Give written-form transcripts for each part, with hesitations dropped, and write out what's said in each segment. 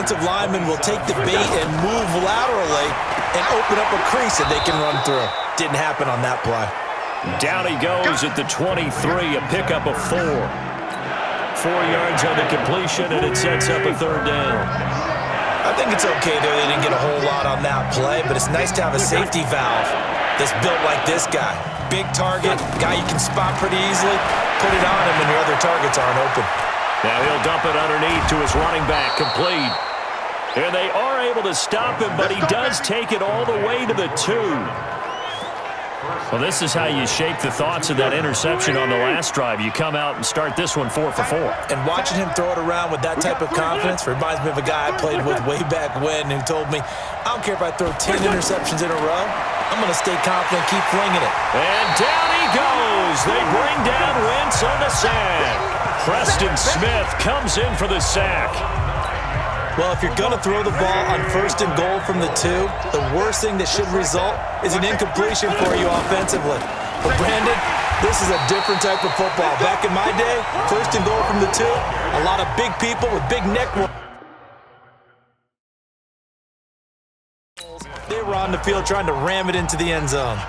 offensive lineman will take the bait and move laterally and open up a crease that they can run through. Didn't happen on that play. Down he goes at the 23, a pickup of 4. 4 yards on the completion, and it sets up a third down. I think it's okay there. They didn't get a whole lot on that play, but it's nice to have a safety valve that's built like this guy. Big target, guy you can spot pretty easily. Put it on him when your other targets aren't open. Now he'll dump it underneath to his running back, complete. And they are able to stop him, but he does take it all the way to the 2. Well, this is how you shape the thoughts of that interception on the last drive. You come out and start this one 4 for 4. And watching him throw it around with that type of confidence reminds me of a guy I played with way back when who told me, I don't care if I throw 10 interceptions in a row, I'm going to stay confident, keep flinging it. And down he goes. They bring down Wentz on the sack. Preston Smith comes in for the sack. Well, if you're going to throw the ball on 1st and goal from the 2, the worst thing that should result is an incompletion for you offensively. But, Brandon, this is a different type of football. Back in my day, 1st and goal from the 2, a lot of big people with big neck. They were on the field trying to ram it into the end zone.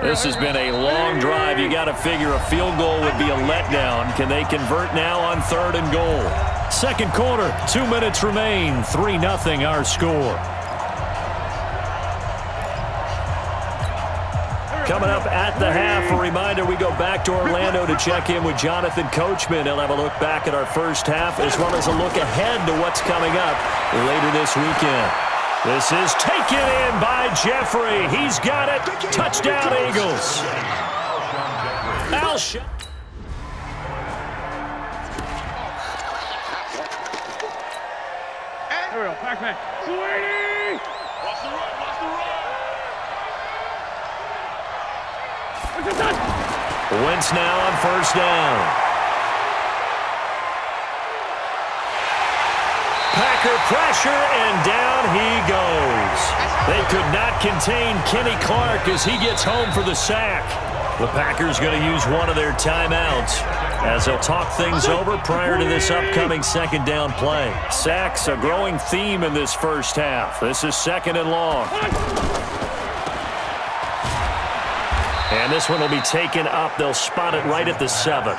This has been a long drive. You got to figure a field goal would be a letdown. Can they convert now on 3rd and goal? Second quarter, 2 minutes remain. 3-0 our score. Coming up at the half, a reminder, we go back to Orlando to check in with Jonathan Coachman. He'll have a look back at our first half as well as a look ahead to what's coming up later this weekend. This is taken in by Jeffrey. He's got it. Touchdown, Eagles. Alshon. Ariel, back. Sweetie! Watch the run. Wentz now on 1st down. Packer pressure, and down he goes. They could not contain Kenny Clark as he gets home for the sack. The Packers going to use one of their timeouts as they'll talk things over prior to this upcoming 2nd down play. Sacks, a growing theme in this first half. This is 2nd and long. And this one will be taken up. They'll spot it right at the 7.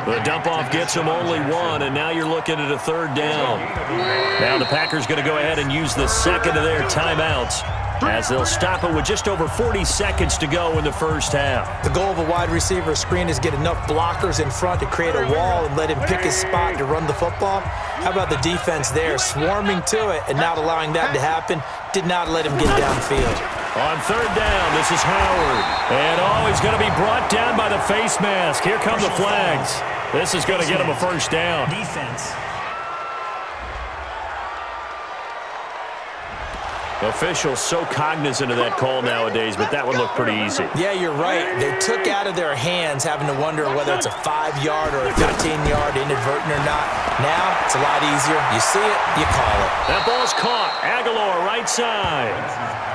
The dump-off gets them only 1, and now you're looking at a 3rd down. Now the Packers going to go ahead and use the 2nd of their timeouts as they'll stop it with just over 40 seconds to go in the first half. The goal of a wide receiver screen is get enough blockers in front to create a wall and let him pick his spot to run the football. How about the defense there, swarming to it and not allowing that to happen? Did not let him get downfield. On 3rd down, this is Howard. And he's going to be brought down by the face mask. Here come the flags. This is going to get him a 1st down. Defense. Officials so cognizant of that call nowadays, but that would look pretty easy. Yeah, you're right. They took out of their hands having to wonder whether it's a 5-yard or a 15-yard inadvertent or not. Now, it's a lot easier. You see it, you call it. That ball's caught. Aguilar right side.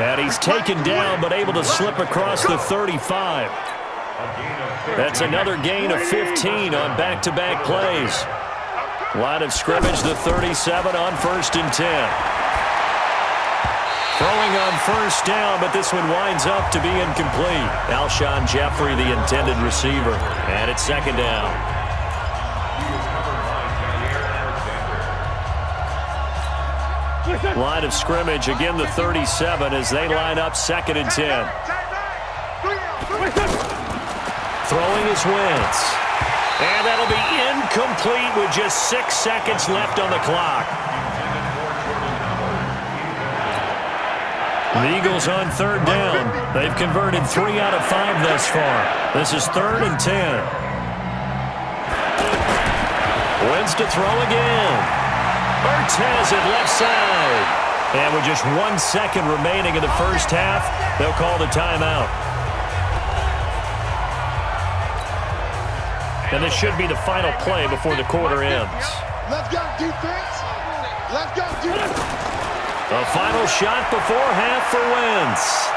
And he's taken down but able to slip across the 35. That's another gain of 15 on back-to-back plays. Line of scrimmage, the 37 on 1st and 10. Throwing on 1st down, but this one winds up to be incomplete. Alshon Jeffrey, the intended receiver. And it's 2nd down. Line of scrimmage, again the 37 as they line up 2nd and 10. Throwing is Wentz. And that'll be incomplete with just 6 seconds left on the clock. The Eagles on 3rd down. They've converted 3 out of 5 thus far. This is 3rd and 10. Wentz to throw again. Ertz has it left side. And with just 1 second remaining in the first half, they'll call the timeout. And this should be the final play before the quarter ends. Let's go, defense. Let's go, defense. A final shot before half for Wentz.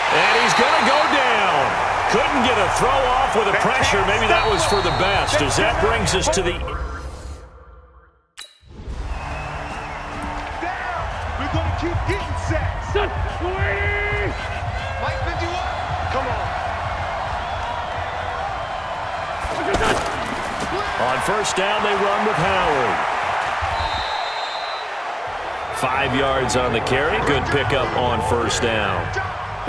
And he's going to go down. Couldn't get a throw off with the pressure. Maybe that was for the best, as that brings us to the... We're going to keep getting sacks. Mike 51. Come on. On first down, they run with Howard. 5 yards on the carry. Good pickup on first down.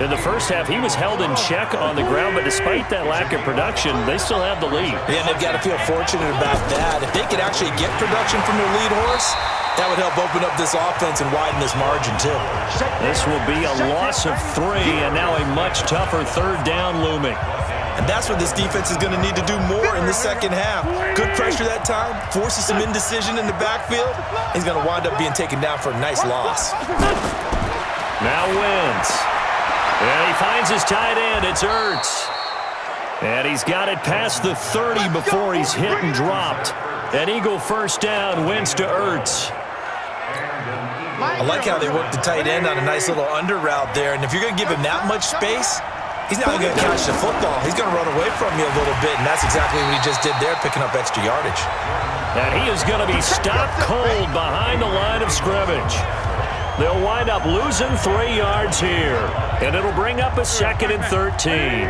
In the first half, he was held in check on the ground, but despite that lack of production, they still have the lead. Yeah, and they've got to feel fortunate about that. If they could actually get production from their lead horse, that would help open up this offense and widen this margin, too. This will be a loss of 3, and now a much tougher third down looming. And that's what this defense is going to need to do more in the second half. Good pressure that time, forces some indecision in the backfield. He's going to wind up being taken down for a nice loss. Now Wentz. And he finds his tight end. It's Ertz. And he's got it past the 30 before he's hit and dropped. An Eagle first down, Wentz to Ertz. I like how they work the tight end on a nice little under route there. And if you're going to give him that much space, he's not going to catch the football. He's going to run away from you a little bit, and that's exactly what he just did there, picking up extra yardage. And he is going to be stopped cold behind the line of scrimmage. They'll wind up losing 3 yards here, and it'll bring up a 2nd and 13.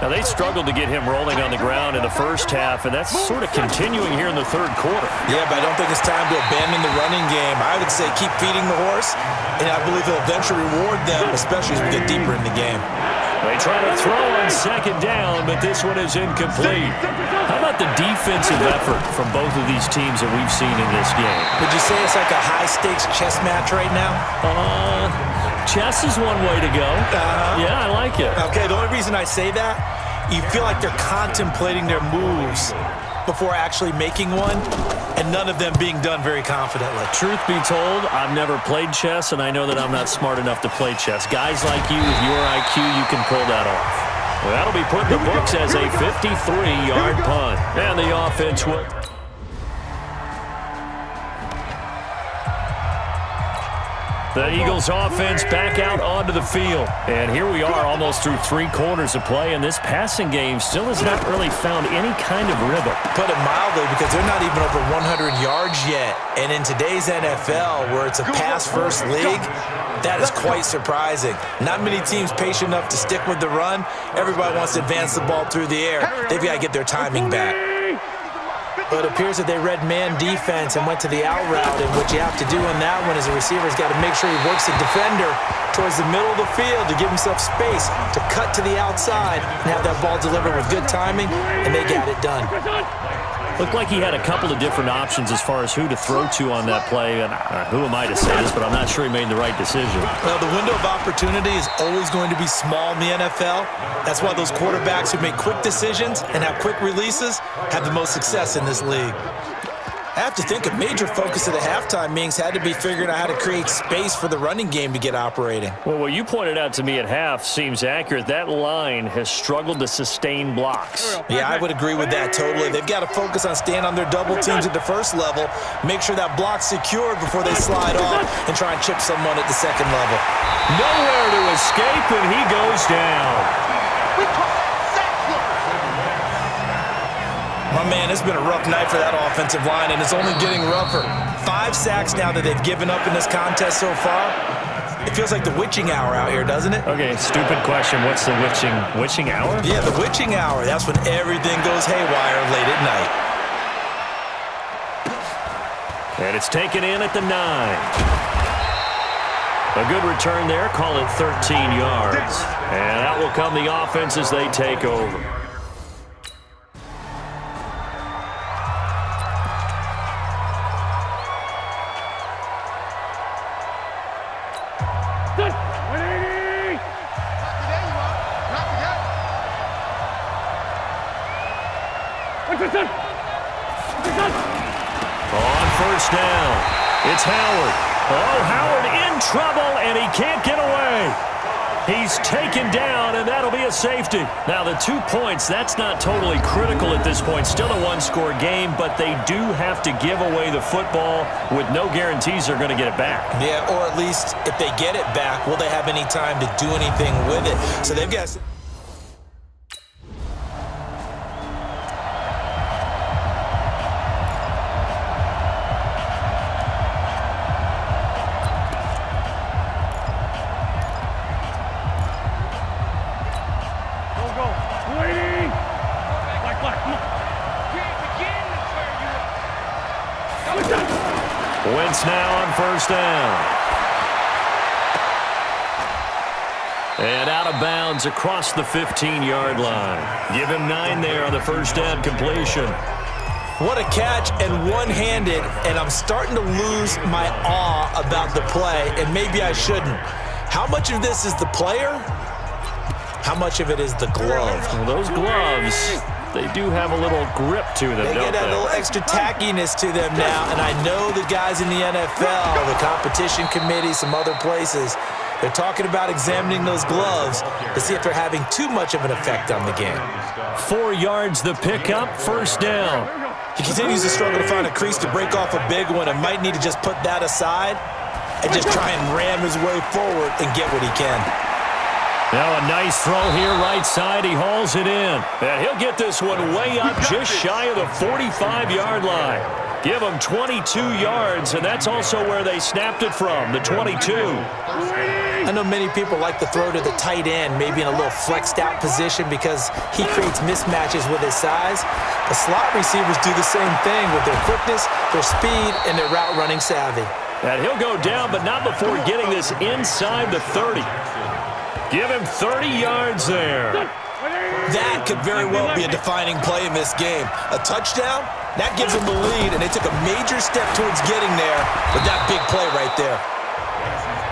Now, they struggled to get him rolling on the ground in the first half, and that's sort of continuing here in the third quarter. Yeah, but I don't think it's time to abandon the running game. I would say keep feeding the horse, and I believe he'll eventually reward them, especially as we get deeper in the game. They try to throw on second down, but this one is incomplete. How about the defensive effort from both of these teams that we've seen in this game? Would you say it's like a high-stakes chess match right now? Chess is one way to go. Yeah, I like it. Okay, the only reason I say that, you feel like they're contemplating their moves before actually making one, and none of them being done very confidently. Truth be told, I've never played chess, and I know that I'm not smart enough to play chess. Guys like you, with your IQ, you can pull that off. Well, that'll be put in the books as a 53-yard punt. And the offense will... The Eagles offense back out onto the field. And here we are almost through 3 quarters of play, and this passing game still has not really found any kind of rhythm. Put it mildly, because they're not even over 100 yards yet. And in today's NFL, where it's a pass-first league, that is quite surprising. Not many teams patient enough to stick with the run. Everybody wants to advance the ball through the air. They've got to get their timing back. But it appears that they read man defense and went to the out route, and what you have to do on that one is the receiver's got to make sure he works the defender towards the middle of the field to give himself space to cut to the outside and have that ball delivered with good timing, and they got it done. Looked like he had a couple of different options as far as who to throw to on that play, and who am I to say this, but I'm not sure he made the right decision. Well, the window of opportunity is always going to be small in the NFL. That's why those quarterbacks who make quick decisions and have quick releases have the most success in this league. I have to think a major focus of the halftime meetings had to be figuring out how to create space for the running game to get operating. Well, what you pointed out to me at half seems accurate. That line has struggled to sustain blocks. Yeah, I would agree with that totally. They've got to focus on staying on their double teams at the first level, make sure that block's secured before they slide off and try and chip someone at the second level. Nowhere to escape, and he goes down. My man, it's been a rough night for that offensive line, and it's only getting rougher. 5 sacks now that they've given up in this contest so far. It feels like the witching hour out here, doesn't it? Okay, stupid question. What's the witching hour? Yeah, the witching hour. That's when everything goes haywire late at night. And it's taken in at the 9. A good return there. Call it 13 yards. And that will come the offense as they take over. On first down, it's Howard. Oh, Howard in trouble, and he can't get away. He's taken down, and that'll be a safety. Now, the 2 points, that's not totally critical at this point. Still a one-score game, but they do have to give away the football with no guarantees they're going to get it back. Yeah, or at least if they get it back, will they have any time to do anything with it? So they've got... Wentz now on first down. And out of bounds across the 15-yard line. Give him 9 there on the first down completion. What a catch, and one-handed, and I'm starting to lose my awe about the play, and maybe I shouldn't. How much of this is the player? How much of it is the glove? Well, those gloves, they do have a little grip to them, They get that little extra tackiness to them now, and I know the guys in the NFL, the competition committee, some other places, they're talking about examining those gloves to see if they're having too much of an effect on the game. 4 yards the pickup, first down. He continues to struggle to find a crease to break off a big one and might need to just put that aside and just try and ram his way forward and get what he can. Now a nice throw here right side. He hauls it in. And he'll get this one way up just shy of the 45-yard line. Give him 22 yards, and that's also where they snapped it from, the 22. I know many people like to throw to the tight end, maybe in a little flexed out position because he creates mismatches with his size. The slot receivers do the same thing with their quickness, their speed, and their route running savvy. And he'll go down, but not before getting this inside the 30. Give him 30 yards there. That could very well be a defining play in this game. A touchdown, that gives them the lead, and they took a major step towards getting there with that big play right there.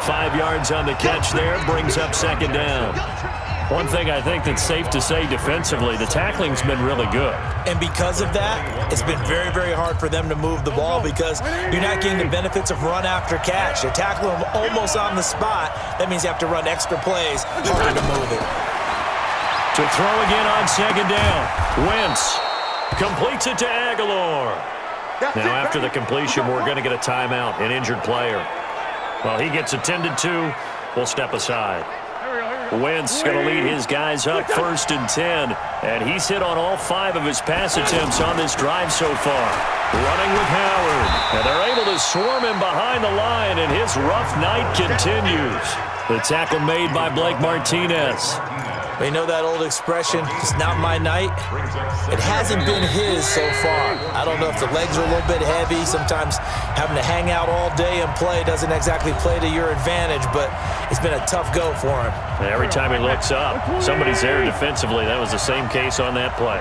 5 yards on the catch there, brings up second down. One thing I think that's safe to say defensively, the tackling's been really good. And because of that, it's been very, very hard for them to move the ball because you're not getting the benefits of run after catch. They're tackling them almost on the spot. That means you have to run extra plays, harder to move it. To throw again on second down. Wentz completes it to Aguilar. Now after the completion, we're going to get a timeout, an injured player. Well, he gets attended to. We'll step aside. Wentz going to lead his guys up 1st and 10. And he's hit on all 5 of his pass attempts on this drive so far. Running with Howard. And they're able to swarm him behind the line, and his rough night continues. The tackle made by Blake Martinez. You know that old expression, it's not my night? It hasn't been his so far. I don't know if the legs are a little bit heavy. Sometimes having to hang out all day and play doesn't exactly play to your advantage, but it's been a tough go for him. And every time he looks up, somebody's there defensively. That was the same case on that play.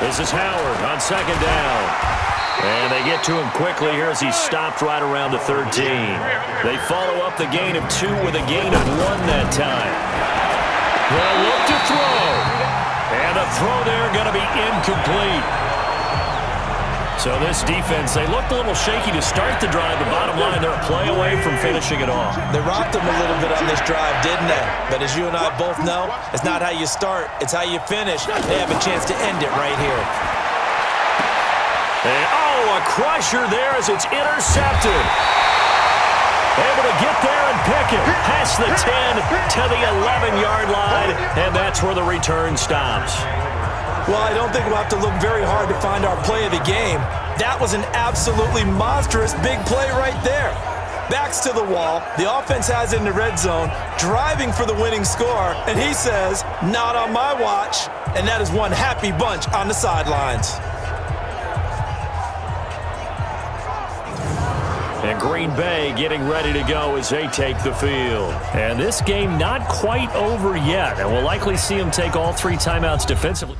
This is Howard on second down. And they get to him quickly here as he's stopped right around the 13. They follow up the gain of 2 with a gain of 1 that time. They'll look to throw. And the throw there going to be incomplete. So this defense, they looked a little shaky to start the drive. The bottom line, they're a play away from finishing it off. They rocked them a little bit on this drive, didn't they? But as you and I both know, it's not how you start, it's how you finish. They have a chance to end it right here. And, a crusher there as it's intercepted. Able to get there and pick it. Past the 10 to the 11-yard line, and that's where the return stops. Well, I don't think we'll have to look very hard to find our play of the game. That was an absolutely monstrous big play right there. Backs to the wall. The offense has it in the red zone, driving for the winning score, and he says, not on my watch. And that is one happy bunch on the sidelines. And Green Bay getting ready to go as they take the field. And this game not quite over yet, and we'll likely see them take all 3 timeouts defensively.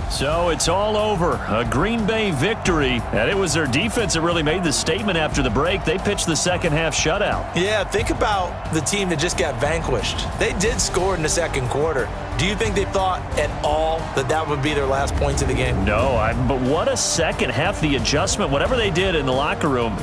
So it's all over. A Green Bay victory, and it was their defense that really made the statement after the break. They pitched the second half shutout. Yeah, think about the team that just got vanquished. They did score in the second quarter. Do you think they thought at all that that would be their last points of the game? No, but what a second half, the adjustment, whatever they did in the locker room.